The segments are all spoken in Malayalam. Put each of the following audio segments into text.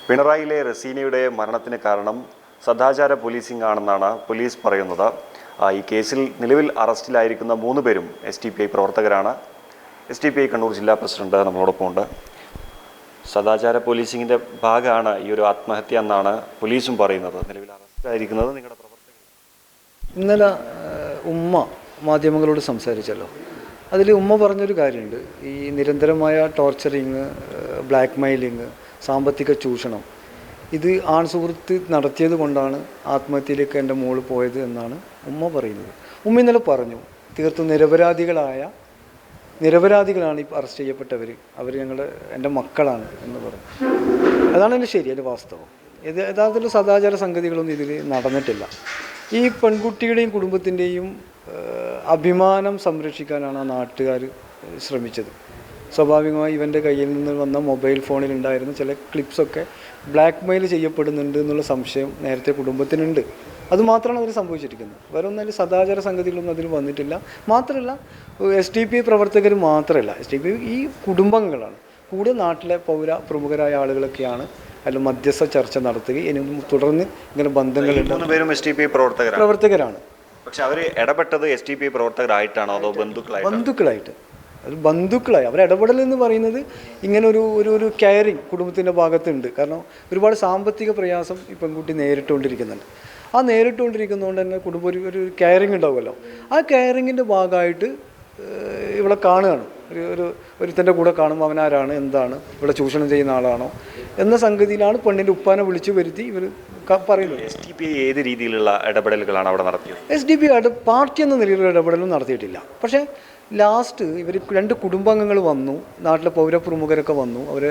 പിണറായിയിലെ റസീനയുടെ മരണത്തിന് കാരണം സദാചാര പോലീസിംഗ് ആണെന്നാണ് പോലീസ് പറയുന്നത്. ഈ കേസിൽ നിലവിൽ അറസ്റ്റിലായിരിക്കുന്ന 3 പേരും SDPI പ്രവർത്തകരാണ്. SDPI കണ്ണൂർ ജില്ലാ പ്രസിഡന്റ് നമ്മളോടൊപ്പം ഉണ്ട്. സദാചാര പോലീസിങ്ങിൻ്റെ ഭാഗമാണ് ഈ ഒരു ആത്മഹത്യ എന്നാണ് പോലീസും പറയുന്നത്. നിലവിൽ അറസ്റ്റിലായിരിക്കുന്നത് നിങ്ങളുടെ പ്രവർത്തകർ. ഇന്നലെ ഉമ്മ മാധ്യമങ്ങളോട് സംസാരിച്ചല്ലോ. അതിൽ ഉമ്മ പറഞ്ഞൊരു കാര്യമുണ്ട്. ഈ നിരന്തരമായ ടോർച്ചറിങ്, ബ്ലാക്ക് മെയിലിങ്, സാമ്പത്തിക ചൂഷണം, ഇത് ആൺസുഹൃത്ത് നടത്തിയത് കൊണ്ടാണ് ആത്മഹത്യയിലേക്ക് എൻ്റെ മോള് പോയത് എന്നാണ് ഉമ്മ പറയുന്നത്. ഉമ്മ ഇന്നലെ പറഞ്ഞു, തീർത്തും നിരപരാധികളാണ് ഈ അറസ്റ്റ് ചെയ്യപ്പെട്ടവർ, അവർ എൻ്റെ മക്കളാണ് എന്ന് പറഞ്ഞു. അതാണ് അതിൻ്റെ ശരി, അതിൻ്റെ വാസ്തവം. യഥാർത്ഥത്തിൽ സദാചാര സംഗതികളൊന്നും ഇതിൽ നടന്നിട്ടില്ല. ഈ പെൺകുട്ടിയുടെയും കുടുംബത്തിൻ്റെയും അഭിമാനം സംരക്ഷിക്കാനാണ് ആ നാട്ടുകാർ ശ്രമിച്ചത്. സ്വാഭാവികമായി ഇവൻ്റെ കയ്യിൽ നിന്ന് വന്ന മൊബൈൽ ഫോണിലുണ്ടായിരുന്ന ചില ക്ലിപ്സൊക്കെ ബ്ലാക്ക് മെയിൽ ചെയ്യപ്പെടുന്നുണ്ട് എന്നുള്ള സംശയം നേരത്തെ കുടുംബത്തിനുണ്ട്. അതുമാത്രമാണ് അതിൽ സംഭവിച്ചിരിക്കുന്നത്. വേറെ ഒന്നും സദാചാര സംഗതികളൊന്നും അതിൽ വന്നിട്ടില്ല. മാത്രമല്ല SDPI പ്രവർത്തകർ മാത്രമല്ല, SDPI ഈ കുടുംബങ്ങളാണ്. കൂടെ നാട്ടിലെ പ്രമുഖരായ ആളുകളൊക്കെയാണ് അതിൽ മധ്യസ്ഥ ചർച്ച നടത്തുകയും ഇനി തുടർന്ന് ഇങ്ങനെ ബന്ധങ്ങളുണ്ട്. 3 പേരും SDPI പ്രവർത്തകരാണ്. പക്ഷെ അവർ ഇടപെട്ടത് SDPI പ്രവർത്തകരായിട്ടാണോ അതോ ബന്ധുക്കളായിട്ട്? ബന്ധുക്കളായി അവർ ഇടപെടൽ എന്ന് പറയുന്നത് ഇങ്ങനെ ഒരു കെയറിങ് കുടുംബത്തിൻ്റെ ഭാഗത്തുണ്ട്. കാരണം ഒരുപാട് സാമ്പത്തിക പ്രയാസം ഈ പെൺകുട്ടി നേരിട്ടുകൊണ്ടിരിക്കുന്നുണ്ട്. ആ നേരിട്ടുകൊണ്ടിരിക്കുന്നതുകൊണ്ട് തന്നെ കുടുംബം ഒരു കെയറിങ് ഉണ്ടാവുമല്ലോ. ആ കെയറിങ്ങിൻ്റെ ഭാഗമായിട്ട് ഇവിടെ കാണുകയാണ്. ഒരുത്തൻ്റെ കൂടെ കാണുമ്പോൾ അവനാരാണ്, എന്താണ്, ഇവിടെ ചൂഷണം ചെയ്യുന്ന ആളാണോ എന്ന സംഗതിയിലാണ് പെണ്ണിൻ്റെ ഉപ്പാനെ വിളിച്ചു വരുത്തി ഇവർ പറയുന്നത്. SDPI ഏത് രീതിയിലുള്ള ഇടപെടലുകളാണ് അവിടെ നടത്തിയത്? SDPI പാർട്ടി എന്ന നിലയിലുള്ള ഇടപെടലും നടത്തിയിട്ടില്ല. പക്ഷേ ലാസ്റ്റ് ഇവർ 2 കുടുംബാംഗങ്ങൾ വന്നു, നാട്ടിലെ പൗരപ്രമുഖരൊക്കെ വന്നു. അവർ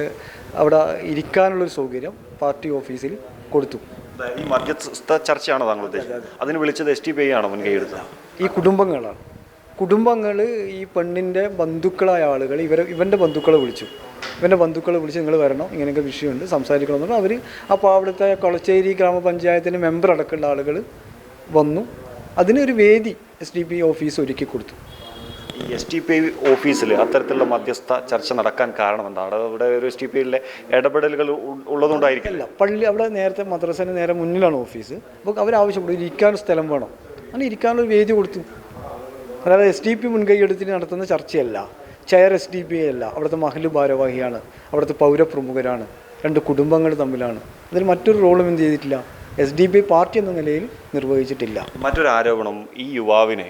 അവിടെ ഇരിക്കാനുള്ളൊരു സൗകര്യം പാർട്ടി ഓഫീസിൽ കൊടുത്തു. ഈ മധ്യസ്ഥ ചർച്ചയാണോ താങ്കൾ ഉദ്ദേശിച്ചത്? അതിന് വിളിച്ചത് SDPI ആണോ മുൻകൈ എടുത്തത്? ഈ കുടുംബങ്ങൾ ഈ പെണ്ണിൻ്റെ ബന്ധുക്കളായ ആളുകൾ ഇവൻ്റെ ബന്ധുക്കളെ വിളിച്ചു. നിങ്ങൾ വരണം, ഇങ്ങനെയൊക്കെ വിഷയമുണ്ട്, സംസാരിക്കണം എന്ന് അവർ അപ്പോൾ അവിടുത്തെ കൊളച്ചേരി ഗ്രാമപഞ്ചായത്തിൻ്റെ മെമ്പർ അടക്കമുള്ള ആളുകൾ വന്നു. അതിനൊരു വേദി SDPI ഓഫീസ് ഒരുക്കി കൊടുത്തു. ഈ SDPI ഓഫീസിൽ അത്തരത്തിലുള്ള മധ്യസ്ഥ ചർച്ച നടക്കാൻ കാരണം എന്താണ്? അവിടെ ഒരു SDPIയിലെ ഇടപെടലുകൾ ഉള്ളതുകൊണ്ടായിരിക്കില്ല. പള്ളി അവിടെ നേരത്തെ മദ്രസേൻ്റെ നേരെ മുന്നിലാണ് ഓഫീസ്. അപ്പോൾ അവരാവശ്യപ്പെട്ടു ഇരിക്കാനൊരു സ്ഥലം വേണം, അങ്ങനെ ഇരിക്കാനൊരു വേദി കൊടുത്തു. അതായത് SDPI മുൻകൈ എടുത്തിട്ട് നടത്തുന്ന ചർച്ചയല്ല, ചെയർ SDPI അല്ല, അവിടുത്തെ മഹല്ല് ഭാരവാഹിയാണ്, അവിടുത്തെ പൗരപ്രമുഖരാണ്, 2 കുടുംബങ്ങൾ തമ്മിലാണ്. അതിൽ മറ്റൊരു റോളും എന്ത് ചെയ്തിട്ടില്ല, SDPI പാർട്ടി എന്ന നിലയിൽ നിർവഹിച്ചിട്ടില്ല. മറ്റൊരു ആരോപണം, ഈ യുവാവിനെ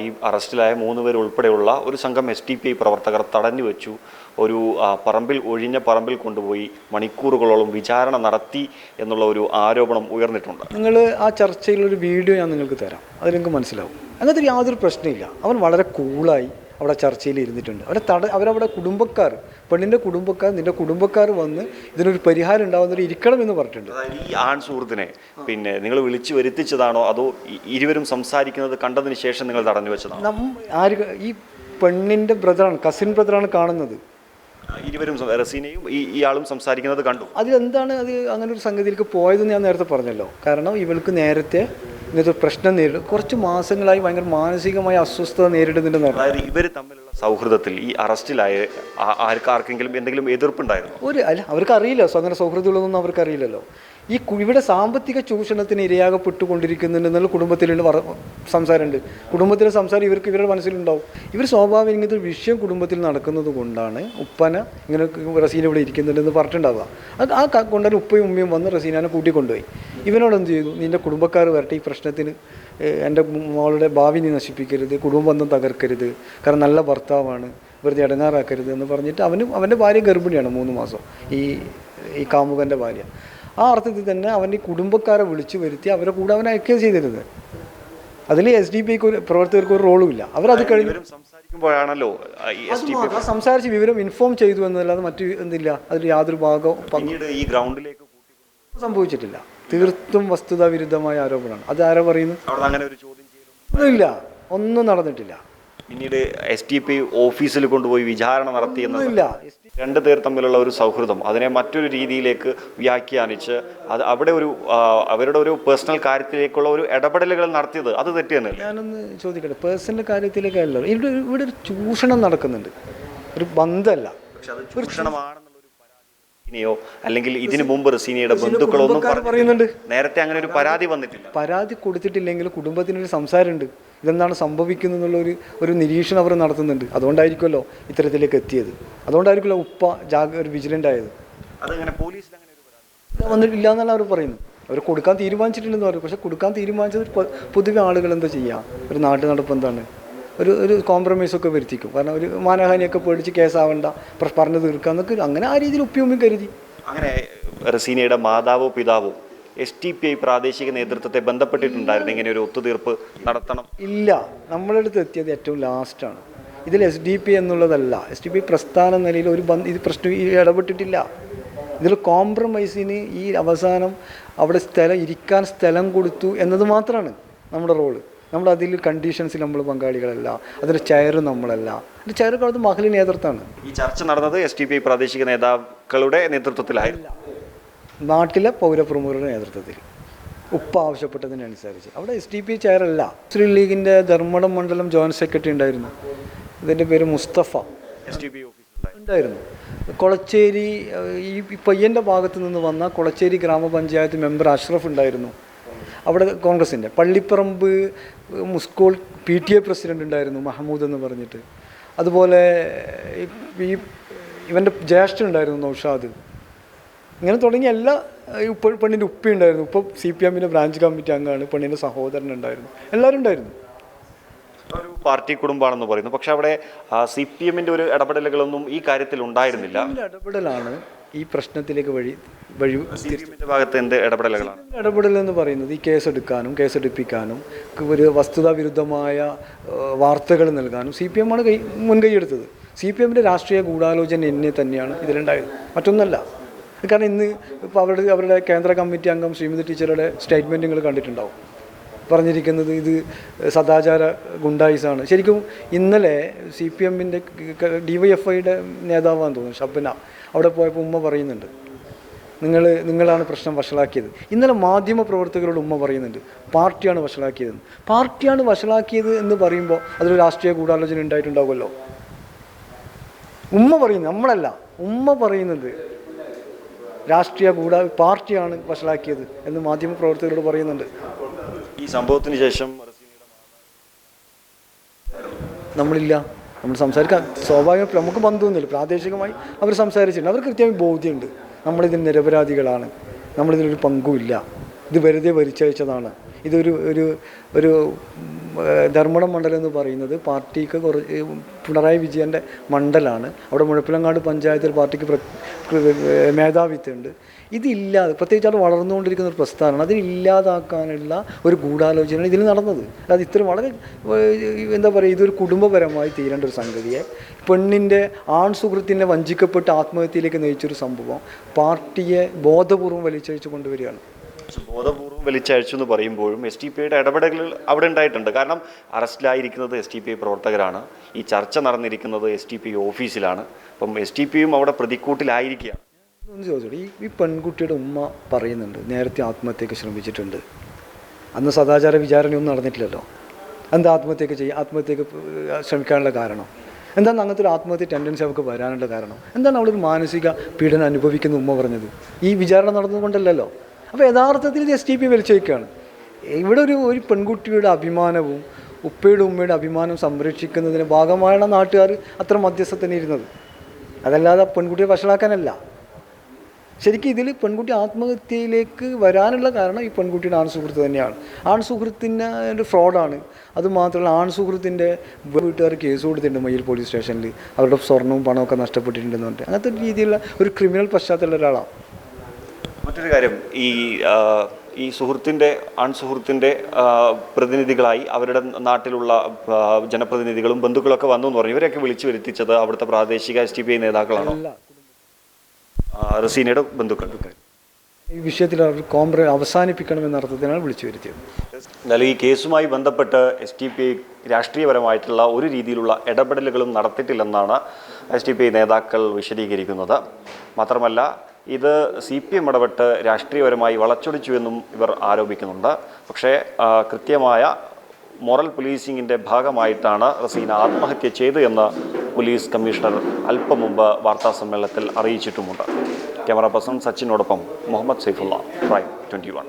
ഈ അറസ്റ്റിലായ 3 പേർ ഉൾപ്പെടെയുള്ള ഒരു സംഘം SDPI പ്രവർത്തകർ തടഞ്ഞു വെച്ചു. ഒരു ഒഴിഞ്ഞ പറമ്പിൽ കൊണ്ടുപോയി മണിക്കൂറുകളോളം വിചാരണ നടത്തി എന്നുള്ള ഒരു ആരോപണം ഉയർന്നിട്ടുണ്ട്. നിങ്ങൾ ആ ചർച്ചയിലൊരു വീഡിയോ ഞാൻ നിങ്ങൾക്ക് തരാം, അതിൽ നിങ്ങൾക്ക് മനസ്സിലാവും. അങ്ങനത്തെ യാതൊരു പ്രശ്നമില്ല. അവൻ വളരെ കൂളായി അവിടെ ചർച്ചയിൽ ഇരുന്നിട്ടുണ്ട്. അവരവിടെ പെണ്ണിൻ്റെ കുടുംബക്കാർ, നിൻ്റെ കുടുംബക്കാർ വന്ന് ഇതിനൊരു പരിഹാരം ഉണ്ടാകുന്നവർ ഇരിക്കണം എന്ന് പറഞ്ഞിട്ടുണ്ട്. ഈ ആൺ സുഹൃത്തിനെ പിന്നെ നിങ്ങൾ വിളിച്ചു വരുത്തിച്ചതാണോ അതോ ഇരുവരും സംസാരിക്കുന്നത് കണ്ടതിന് ശേഷം നിങ്ങൾ തടഞ്ഞു വെച്ചതാണോ? ഈ പെണ്ണിൻ്റെ ബ്രദറാണ്, കസിൻ ബ്രദറാണ് കാണുന്നത്. ഇരുവരും റസീനയും ഇയാളും സംസാരിക്കുന്നത് കണ്ടു. അതിലെന്താണ് അങ്ങനെ ഒരു സംഗതിയിലേക്ക് പോയതെന്ന് ഞാൻ നേരത്തെ പറഞ്ഞല്ലോ. കാരണം ഇവൾക്ക് നേരത്തെ ഇങ്ങനത്തെ പ്രശ്നം കുറച്ച് മാസങ്ങളായി ഭയങ്കര മാനസികമായ അസ്വസ്ഥത നേരിടുന്നുണ്ടെന്ന് പറഞ്ഞു. അതായത് ഇവർ തമ്മിലുള്ള സൗഹൃദത്തിൽ ഈ അറസ്റ്റിലായ ആർക്കെങ്കിലും എന്തെങ്കിലും എതിർപ്പുണ്ടായിരുന്നു? അവർക്ക് അറിയില്ല, അങ്ങനെ സൗഹൃദങ്ങളൊന്നും അവർക്കറിയില്ലല്ലോ. ഇവിടെ സാമ്പത്തിക ചൂഷണത്തിന് ഇരയാകപ്പെട്ടുകൊണ്ടിരിക്കുന്നുണ്ടെന്നുള്ള കുടുംബത്തിലുള്ള സംസാരമുണ്ട്. കുടുംബത്തിലെ സംസാരം ഇവരുടെ മനസ്സിലുണ്ടാവും. ഇവർ സ്വാഭാവികം ഇങ്ങനത്തെ ഒരു വിഷയം കുടുംബത്തിൽ നടക്കുന്നത് കൊണ്ടാണ് ഉപ്പന ഇങ്ങനെ റസീന ഇവിടെ ഇരിക്കുന്നുണ്ടെന്ന് പറഞ്ഞിട്ടുണ്ടാവുക. ആ കൊണ്ടുവന്ന് ഉപ്പയും ഉമ്മയും വന്ന് റസീനാനെ കൂട്ടിക്കൊണ്ടുപോയി. ഇവനോട് എന്ത് ചെയ്തു, നിൻ്റെ കുടുംബക്കാർ വരട്ടെ, ഈ പ്രശ്നത്തിന് എൻ്റെ മോളുടെ ഭാവി നീ നശിപ്പിക്കരുത്, കുടുംബബന്ധം തകർക്കരുത്, കാരണം നല്ല ഭർത്താവാണ്, വെറുതെ ഇടങ്ങാറാക്കരുത് എന്ന് പറഞ്ഞിട്ട് അവൻ്റെ ഭാര്യ ഗർഭിണിയാണ് 3 മാസം, ഈ കാമുകൻ്റെ ഭാര്യ. ആ അർത്ഥത്തിൽ തന്നെ അവൻ്റെ കുടുംബക്കാരെ വിളിച്ചു വരുത്തി അവരെ കൂടെ അവനെ അയക്കുക ചെയ്തിരുന്നത്. അതിൽ SDPI പ്രവർത്തകർക്ക് ഒരു റോളും ഇല്ല. അവരത് കഴിഞ്ഞ് സംസാരിക്കുമ്പോഴാണല്ലോ സംസാരിച്ച് വിവരം ഇൻഫോം ചെയ്തു എന്നല്ലാതെ മറ്റു എന്തില്ല, അതിൽ യാതൊരു ഭാഗവും ഈ ഗ്രൗണ്ടിലേക്ക് സംഭവിച്ചിട്ടില്ല. തീർത്തും വസ്തുതാവിരുദ്ധമായ ആരോപണമാണ്. അത് ആരോ പറയുന്നു? ഒന്നുമില്ല, ഒന്നും നടന്നിട്ടില്ല. പിന്നീട് STP ഓഫീസിൽ കൊണ്ടുപോയി വിചാരണ നടത്തിയെന്നത് ഇല്ല. രണ്ടു പേർ തമ്മിലുള്ള ഒരു സൗഹൃദം അതിനെ മറ്റൊരു രീതിയിലേക്ക് വ്യാഖ്യാനിച്ച് അത് അവിടെ ഒരു അവരുടെ ഒരു പേഴ്സണൽ കാര്യത്തിലേക്കുള്ള ഒരു ഇടപെടലുകൾ നടത്തിയത് അത് തെറ്റ് തന്നെയല്ലേ? ഞാനൊന്ന് ചോദിക്കട്ടെ, പേഴ്സണൽ കാര്യത്തിലേക്കല്ല, ഇവിടെ ഒരു ചൂഷണം നടക്കുന്നുണ്ട്, ഒരു ബന്ധമല്ല. പക്ഷെ അത് ചൂഷണമാണെന്നുള്ളൊരു പരാതിയോ അല്ലെങ്കിൽ ഇതിനു മുമ്പ് റസീനയുടെ ബന്ധുക്കളോ ഒന്നും പറയുന്നുണ്ട്. നേരത്തെ അങ്ങനെ ഒരു പരാതി വന്നിട്ടില്ല. പരാതി കൊടുത്തിട്ടില്ലെങ്കിൽ കുടുംബത്തിനൊരു സംസാരമുണ്ട്, ഇതെന്താണ് സംഭവിക്കുന്നത് എന്നുള്ള ഒരു നിരീക്ഷണം അവർ നടത്തുന്നുണ്ട്. അതുകൊണ്ടായിരിക്കുമല്ലോ ഇത്തരത്തിലേക്ക് എത്തിയത്. അതുകൊണ്ടായിരിക്കുമല്ലോ ഉപ്പ ഒരു വിജിലൻ്റ് ആയത്. അതങ്ങനെ പോലീസിൽ അങ്ങനെ ഒരു പരാതി വന്നിട്ടില്ല എന്നല്ല അവർ പറയുന്നത്. അവർ കൊടുക്കാൻ തീരുമാനിച്ചിട്ടില്ലെന്ന് പറയും. പക്ഷെ കൊടുക്കാൻ തീരുമാനിച്ചത് പൊതുവെ ആളുകൾ എന്താ ചെയ്യുക, ഒരു നാട്ടു നടപ്പ് എന്താണ്, ഒരു കോംപ്രമൈസൊക്കെ വരുത്തിക്കും. കാരണം ഒരു മാനഹാനിയൊക്കെ പേടിച്ച് കേസാവണ്ട, പറഞ്ഞു തീർക്കാന്നൊക്കെ അങ്ങനെ ആ രീതിയിൽ ഉപ്പിയുമ്മയും കരുതി. അങ്ങനെ റസീനയുടെ മാതാവോ പിതാവോ STPI പ്രാദേശിക നേതൃത്വത്തെ ബന്ധപ്പെട്ടിട്ടുണ്ടായിരുന്നു ഇങ്ങനെ ഒരു ഒത്തുതീർപ്പ് നടത്തണം? ഇല്ല, നമ്മളടുത്ത് എത്തിയത് ഏറ്റവും ലാസ്റ്റാണ്. ഇതിൽ SDP എന്നുള്ളതല്ല, SDP പ്രസ്ഥാന നിലയിൽ ഇത് പ്രശ്നം ഇടപെട്ടിട്ടില്ല. ഇതിൽ കോംപ്രമൈസിന് ഈ അവസാനം അവിടെ ഇരിക്കാൻ സ്ഥലം കൊടുത്തു എന്നത് മാത്രമാണ് നമ്മുടെ റോള്. നമ്മൾ അതിൽ കണ്ടീഷൻസിൽ നമ്മൾ പങ്കാളികളല്ല, അതിൻ്റെ ചെയർ നമ്മളല്ല, അതിൻ്റെ ചെയർ കളത് മഹലി നേതൃത്വമാണ്. ഈ ചർച്ച നടന്നത് STPI പ്രാദേശിക നേതാക്കളുടെ നേതൃത്വത്തിലായിരുന്നു, നാട്ടിലെ പൗരപ്രമുഖരുടെ നേതൃത്വത്തിൽ ഉപ്പ ആവശ്യപ്പെട്ടതിനനുസരിച്ച്. അവിടെ SDP ചെയറല്ല. മുസ്ലിം ലീഗിൻ്റെ ധർമ്മടം മണ്ഡലം ജോയിൻറ്റ് സെക്രട്ടറി ഉണ്ടായിരുന്നു, ഇതിൻ്റെ പേര് മുസ്തഫ STPI ഉണ്ടായിരുന്നു. കൊളച്ചേരി ഈ പയ്യൻ്റെ ഭാഗത്ത് നിന്ന് വന്ന കൊളച്ചേരി ഗ്രാമപഞ്ചായത്ത് മെമ്പർ അഷ്റഫ് ഉണ്ടായിരുന്നു, അവിടെ കോൺഗ്രസിൻ്റെ. പള്ളിപ്പറമ്പ് സ്കൂൾ PTA പ്രസിഡൻ്റ് ഉണ്ടായിരുന്നു, മഹമ്മൂദ് എന്ന് പറഞ്ഞിട്ട്. അതുപോലെ ഈ ഇവൻ്റെ ജ്യേഷ്ഠൻ ഉണ്ടായിരുന്നു, നൗഷാദ്. ഇങ്ങനെ തുടങ്ങിയ എല്ലാ പെണ്ണിൻ്റെ ഉപ്പയുണ്ടായിരുന്നു. ഉപ്പ CPM ബ്രാഞ്ച് കമ്മിറ്റി അംഗമാണ്, പെണ്ണിൻ്റെ സഹോദരൻ ഉണ്ടായിരുന്നു, എല്ലാവരും ഉണ്ടായിരുന്നു. ഒരു പാർട്ടി കുടുംബമാണെന്ന് പറയുന്നു, പക്ഷെ അവിടെ CPM ഒരു ഇടപെടലുകളൊന്നും ഈ കാര്യത്തിൽ ഉണ്ടായിരുന്നില്ല. ഇടപെടലാണ് ഈ പ്രശ്നത്തിലേക്ക് വഴി ഭാഗത്ത് എന്ത് ഇടപെടലുകളാണ്? ഇടപെടൽ എന്ന് പറയുന്നത് ഈ കേസെടുക്കാനും കേസെടുപ്പിക്കാനും ഒരു വസ്തുതാവിരുദ്ധമായ വാർത്തകൾ നൽകാനും CPM ആണ് മുൻകൈയെടുത്തത്. CPM രാഷ്ട്രീയ ഗൂഢാലോചന എന്നെ തന്നെയാണ് ഇതിലുണ്ടായത്, മറ്റൊന്നല്ല. കാരണം ഇന്ന് ഇപ്പോൾ അവരുടെ കേന്ദ്ര കമ്മിറ്റി അംഗം ശ്രീമതി ടീച്ചറുടെ സ്റ്റേറ്റ്മെൻറ്റ് നിങ്ങൾ കണ്ടിട്ടുണ്ടാവും. പറഞ്ഞിരിക്കുന്നത് ഇത് സദാചാര ഗുണ്ടായിസാണ്. ശരിക്കും ഇന്നലെ CPM DYFIയുടെ നേതാവാന്ന് തോന്നുന്നു ഷബ്ന, അവിടെ പോയപ്പോൾ ഉമ്മ പറയുന്നുണ്ട്, നിങ്ങളാണ് പ്രശ്നം വഷളാക്കിയത്. ഇന്നലെ മാധ്യമ പ്രവർത്തകരോട് ഉമ്മ പറയുന്നുണ്ട്, പാർട്ടിയാണ് വഷളാക്കിയതെന്ന്. പാർട്ടിയാണ് വഷളാക്കിയത് എന്ന് പറയുമ്പോൾ അതൊരു രാഷ്ട്രീയ ഗൂഢാലോചന ഉണ്ടായിട്ടുണ്ടാവുമല്ലോ. ഉമ്മ പറയുന്നത്, നമ്മളല്ല, ഉമ്മ പറയുന്നത് രാഷ്ട്രീയ പാർട്ടിയാണ് വഷളാക്കിയത് എന്ന് മാധ്യമ പ്രവർത്തകരോട് പറയുന്നുണ്ട്. ഈ സംഭവത്തിന് ശേഷം നമ്മളില്ല, നമ്മൾ സംസാരിക്കാൻ സ്വാഭാവികമായിട്ട് നമുക്ക് ബന്ധമൊന്നുമില്ല. പ്രാദേശികമായി അവർ സംസാരിച്ചിട്ടുണ്ട്, അവർ കൃത്യമായി ബോധ്യമുണ്ട് നമ്മളിതിന് നിരപരാധികളാണ്, നമ്മളിതിനൊരു പങ്കുമില്ല, ഇത് വെറുതെ വലിച്ചയച്ചതാണ്. ഒരു ധർമ്മടം മണ്ഡലം എന്ന് പറയുന്നത് പാർട്ടിക്ക് പിണറായി വിജയൻ്റെ മണ്ഡലമാണ്. അവിടെ മുഴപ്പിലങ്ങാട് പഞ്ചായത്തിൽ പാർട്ടിക്ക് മേധാവിത്വമുണ്ട്. ഇതില്ലാതെ, പ്രത്യേകിച്ച് അത് വളർന്നുകൊണ്ടിരിക്കുന്ന ഒരു പ്രസ്ഥാനമാണ്, അതിനില്ലാതാക്കാനുള്ള ഒരു ഗൂഢാലോചനയാണ് ഇതിൽ നടന്നത്. അത് ഇത്രയും വളരെ എന്താ പറയുക, ഇതൊരു കുടുംബപരമായി തീരേണ്ട ഒരു സംഗതിയെ പെണ്ണിൻ്റെ സുഹൃത്തിനെ വഞ്ചിക്കപ്പെട്ട് ആത്മഹത്യയിലേക്ക് നയിച്ചൊരു സംഭവം പാർട്ടിയെ ബോധപൂർവ്വം വലിച്ചഴിച്ചു കൊണ്ടുവരികയാണ്. ബോധപൂർവ്വം വലിച്ചയച്ചു എന്ന് പറയുമ്പോഴും STPIയുടെ ഇടപെടലുകൾ അവിടെ ഉണ്ടായിട്ടുണ്ട്. കാരണം അറസ്റ്റിലായിരിക്കുന്നത് STPI പ്രവർത്തകരാണ്, ഈ ചർച്ച നടന്നിരിക്കുന്നത് STPI ഓഫീസിലാണ്. അപ്പം STPIയും അവിടെ പ്രതിക്കൂട്ടിലായിരിക്കുകയാണ്. ഒന്ന് ചോദിച്ചോളൂ, ഈ പെൺകുട്ടിയുടെ ഉമ്മ പറയുന്നുണ്ട് നേരത്തെ ആത്മഹത്യക്ക് ശ്രമിച്ചിട്ടുണ്ട്, അന്ന് സദാചാര വിചാരണയൊന്നും നടന്നിട്ടില്ലല്ലോ, എന്താ ആത്മഹത്യക്ക് ശ്രമിക്കാനുള്ള കാരണം എന്താണ്? അങ്ങനത്തെ ഒരു ആത്മഹത്യ ടെൻഡൻസി അവർക്ക് വരാനുള്ള കാരണം എന്താണ്? അവളൊരു മാനസിക പീഡനം അനുഭവിക്കുന്ന ഉമ്മ പറഞ്ഞത് ഈ വിചാരണ നടന്നുകൊണ്ടല്ലോ. അപ്പോൾ യഥാർത്ഥത്തിൽ ഇത് STP വലിച്ചയക്കുകയാണ്. ഇവിടെ ഒരു പെൺകുട്ടിയുടെ അഭിമാനവും ഉപ്പയുടെ ഉമ്മയുടെ അഭിമാനം സംരക്ഷിക്കുന്നതിന് ഭാഗമായാണ് നാട്ടുകാർ അത്ര മധ്യസ്ഥത്തിന് ഇരുന്നത്, അതല്ലാതെ പെൺകുട്ടിയെ വഷളാക്കാനല്ല. ശരിക്കും ഇതിൽ പെൺകുട്ടി ആത്മഹത്യയിലേക്ക് വരാനുള്ള കാരണം ഈ പെൺകുട്ടിയുടെ ആൺസുഹൃത്ത് തന്നെയാണ്. ആൺസുഹൃത്തിൻ്റെ ഒരു ഫ്രോഡാണ്. അതുമാത്രമല്ല, ആൺസുഹൃത്തിൻ്റെ വീട്ടുകാർ കേസ് കൊടുത്തിട്ടുണ്ട് മയ്യിൽ പോലീസ് സ്റ്റേഷനിൽ, അവരുടെ സ്വർണവും പണമൊക്കെ നഷ്ടപ്പെട്ടിട്ടുണ്ടെന്ന് പറഞ്ഞിട്ട്. അങ്ങനത്തെ രീതിയിലുള്ള ഒരു ക്രിമിനൽ പശ്ചാത്തലമുള്ള ഒരാളാണ്. മറ്റൊരു കാര്യം, ഈ ആൺസുഹൃത്തിൻ്റെ പ്രതിനിധികളായി അവരുടെ നാട്ടിലുള്ള ജനപ്രതിനിധികളും ബന്ധുക്കളൊക്കെ വന്നു എന്ന് പറഞ്ഞു. ഇവരെയൊക്കെ വിളിച്ചു വരുത്തിച്ചത് അവിടുത്തെ പ്രാദേശിക STPI നേതാക്കളാണോ? റസീനയുടെ ബന്ധുക്കൾ ഈ വിഷയത്തിൽ അവർ അവസാനിപ്പിക്കണമെന്ന അർത്ഥത്തിനാണ് വിളിച്ചു വരുത്തിയത്. എന്നാലും ഈ കേസുമായി ബന്ധപ്പെട്ട് SDPI രാഷ്ട്രീയപരമായിട്ടുള്ള ഒരു രീതിയിലുള്ള ഇടപെടലുകളും നടത്തിയിട്ടില്ലെന്നാണ് SDPI നേതാക്കൾ വിശദീകരിക്കുന്നത്. മാത്രമല്ല ഇത് CPM ഇടപെട്ട് രാഷ്ട്രീയപരമായി വളച്ചൊടിച്ചുവെന്നും ഇവർ ആരോപിക്കുന്നുണ്ട്. പക്ഷേ കൃത്യമായ മോറൽ പോലീസിങ്ങിൻ്റെ ഭാഗമായിട്ടാണ് റസീന ആത്മഹത്യ ചെയ്തു എന്ന് പോലീസ് കമ്മീഷണർ അല്പം മുമ്പ് വാർത്താസമ്മേളനത്തിൽ അറിയിച്ചിട്ടുമുണ്ട്. ക്യാമറ പേഴ്സൺ സച്ചിനോടൊപ്പം മുഹമ്മദ് സൈഫുള്ള, പ്രൈം 21.